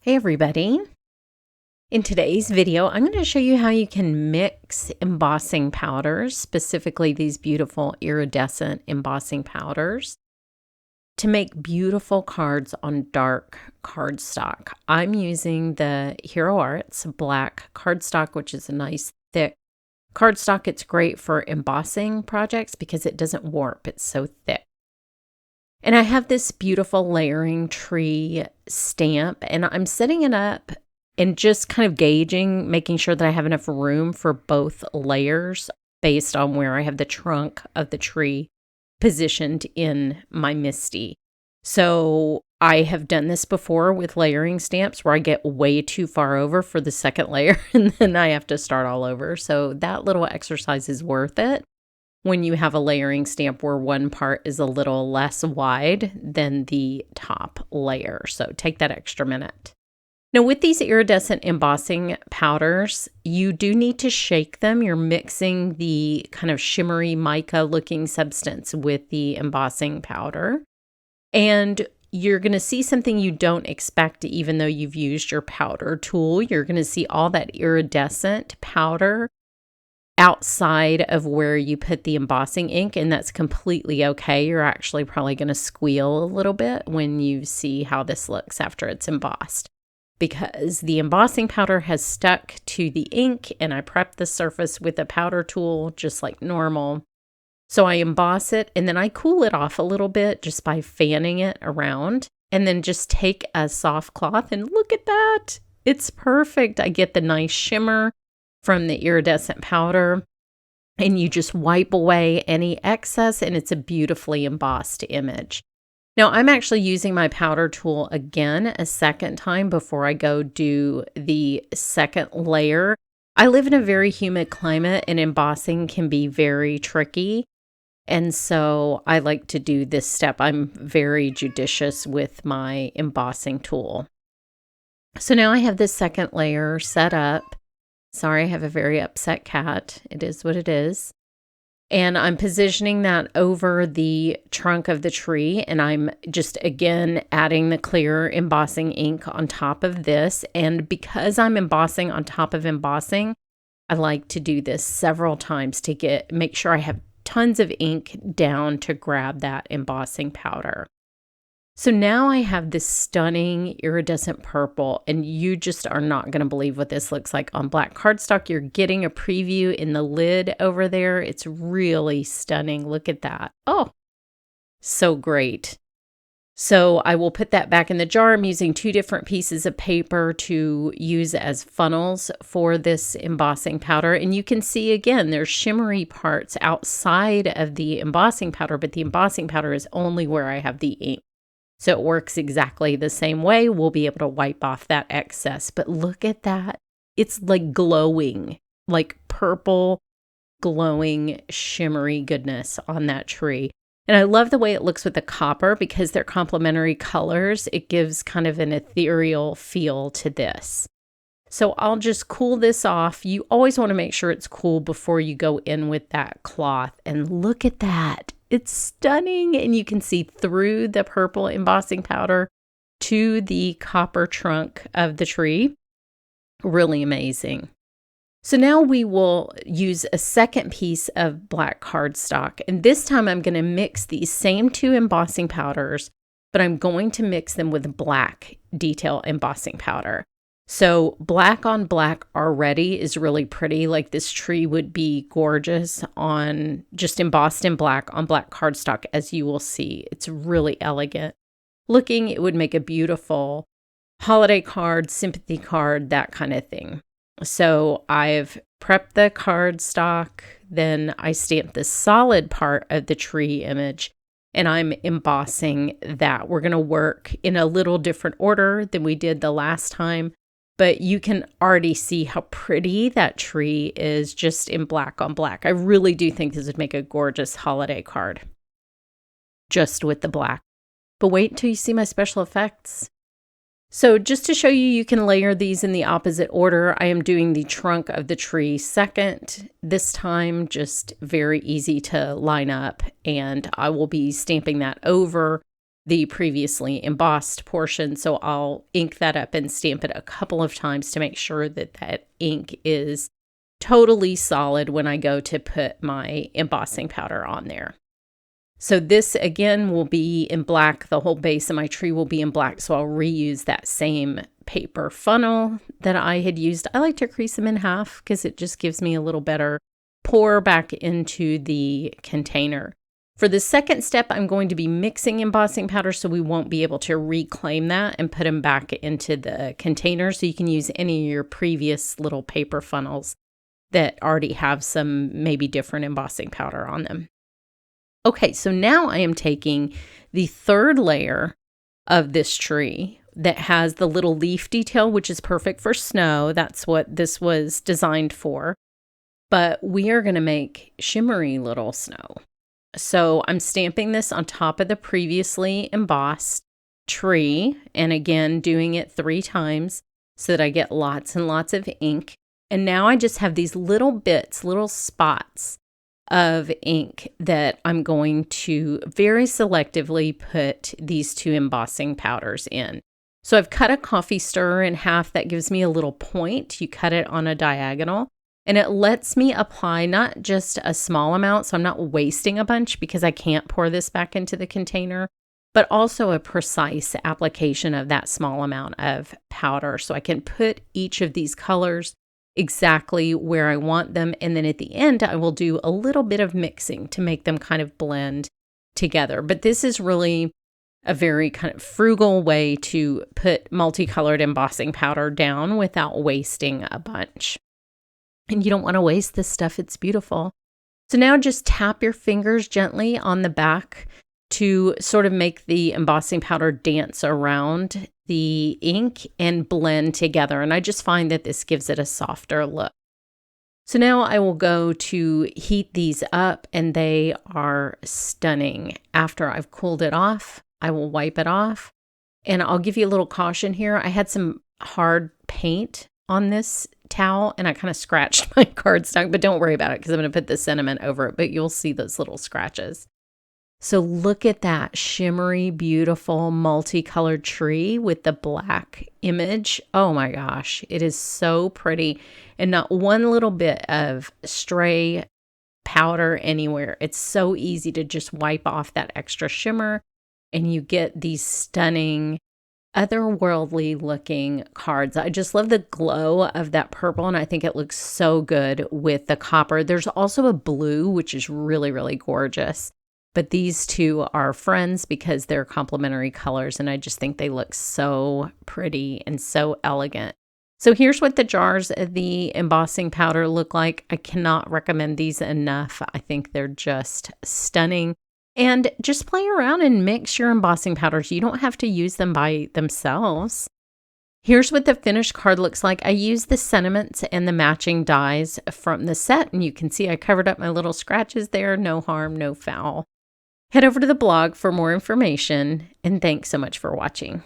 Hey everybody. In today's video, I'm going to show you how you can mix embossing powders, specifically these beautiful iridescent embossing powders, to make beautiful cards on dark cardstock. I'm using the Hero Arts black cardstock, which is a nice thick cardstock. It's great for embossing projects because it doesn't warp. It's so thick. And I have this beautiful layering tree stamp, and I'm setting it up and just kind of gauging, making sure that I have enough room for both layers based on where I have the trunk of the tree positioned in my MISTI. So I have done this before with layering stamps where I get way too far over for the second layer and then I have to start all over. So that little exercise is worth it when you have a layering stamp where one part is a little less wide than the top layer. So take that extra minute. Now with these iridescent embossing powders, you do need to shake them. You're mixing the kind of shimmery mica looking substance with the embossing powder. And you're going to see something you don't expect even though you've used your powder tool. You're going to see all that iridescent powder outside of where you put the embossing ink, and that's completely okay. You're actually probably going to squeal a little bit when you see how this looks after it's embossed, because the embossing powder has stuck to the ink, and I prepped the surface with a powder tool just like normal. So I emboss it, and then I cool it off a little bit just by fanning it around, and then just take a soft cloth and look at that. It's perfect. I get the nice shimmer from the iridescent powder, and you just wipe away any excess, and it's a beautifully embossed image. Now I'm actually using my powder tool again a second time before I go do the second layer. I live in a very humid climate and embossing can be very tricky, and so I like to do this step. I'm very judicious with my embossing tool. So now I have this second layer set up. Sorry, I have a very upset cat. It is what it is. And I'm positioning that over the trunk of the tree. And I'm just, again, adding the clear embossing ink on top of this. And because I'm embossing on top of embossing, I like to do this several times to make sure I have tons of ink down to grab that embossing powder. So now I have this stunning iridescent purple, and you just are not going to believe what this looks like on black cardstock. You're getting a preview in the lid over there. It's really stunning. Look at that. Oh, so great. So I will put that back in the jar. I'm using 2 different pieces of paper to use as funnels for this embossing powder. And you can see, again, there's shimmery parts outside of the embossing powder, but the embossing powder is only where I have the ink. So it works exactly the same way. We'll be able to wipe off that excess. But look at that. It's like glowing, like purple, glowing, shimmery goodness on that tree. And I love the way it looks with the copper because they're complementary colors. It gives kind of an ethereal feel to this. So I'll just cool this off. You always want to make sure it's cool before you go in with that cloth. And look at that. It's stunning, and you can see through the purple embossing powder to the copper trunk of the tree. Really amazing. So now we will use a second piece of black cardstock, and this time I'm going to mix these same 2 embossing powders, but I'm going to mix them with black detail embossing powder. So black on black already is really pretty. Like this tree would be gorgeous on just embossed in black on black cardstock, as you will see. It's really elegant looking. It would make a beautiful holiday card, sympathy card, that kind of thing. So I've prepped the cardstock, then I stamped the solid part of the tree image, and I'm embossing that. We're going to work in a little different order than we did the last time. But you can already see how pretty that tree is just in black on black. I really do think this would make a gorgeous holiday card just with the black. But wait until you see my special effects. So just to show you, you can layer these in the opposite order. I am doing the trunk of the tree second. This time, just very easy to line up. And I will be stamping that over the previously embossed portion. So I'll ink that up and stamp it a couple of times to make sure that that ink is totally solid when I go to put my embossing powder on there. So this again will be in black. The whole base of my tree will be in black. So I'll reuse that same paper funnel that I had used. I like to crease them in half because it just gives me a little better pour back into the container. For the second step, I'm going to be mixing embossing powder so we won't be able to reclaim that and put them back into the container. So you can use any of your previous little paper funnels that already have some maybe different embossing powder on them. Okay, so now I am taking the third layer of this tree that has the little leaf detail, which is perfect for snow. That's what this was designed for. But we are going to make shimmery little snow. So I'm stamping this on top of the previously embossed tree, and again, doing it 3 times so that I get lots and lots of ink. And now I just have these little bits, little spots of ink that I'm going to very selectively put these 2 embossing powders in. So I've cut a coffee stirrer in half. That gives me a little point. You cut it on a diagonal, and it lets me apply not just a small amount, so I'm not wasting a bunch because I can't pour this back into the container, but also a precise application of that small amount of powder. So I can put each of these colors exactly where I want them. And then at the end, I will do a little bit of mixing to make them kind of blend together. But this is really a very kind of frugal way to put multicolored embossing powder down without wasting a bunch. And you don't want to waste this stuff. It's beautiful. So now just tap your fingers gently on the back to sort of make the embossing powder dance around the ink and blend together. And I just find that this gives it a softer look. So now I will go to heat these up, and they are stunning. After I've cooled it off, I will wipe it off. And I'll give you a little caution here. I had some hard paint on this towel and I kind of scratched my cardstock, but don't worry about it because I'm going to put the sentiment over it, but you'll see those little scratches. So look at that shimmery, beautiful, multicolored tree with the black image. Oh my gosh, it is so pretty. And not one little bit of stray powder anywhere. It's so easy to just wipe off that extra shimmer, and you get these stunning, otherworldly looking cards. I just love the glow of that purple, and I think it looks so good with the copper. There's also a blue, which is really, really gorgeous. But these two are friends because they're complementary colors, and I just think they look so pretty and so elegant. So here's what the jars of the embossing powder look like. I cannot recommend these enough. I think they're just stunning. And just play around and mix your embossing powders. You don't have to use them by themselves. Here's what the finished card looks like. I used the sentiments and the matching dies from the set, and you can see I covered up my little scratches there. No harm, no foul. Head over to the blog for more information, and thanks so much for watching.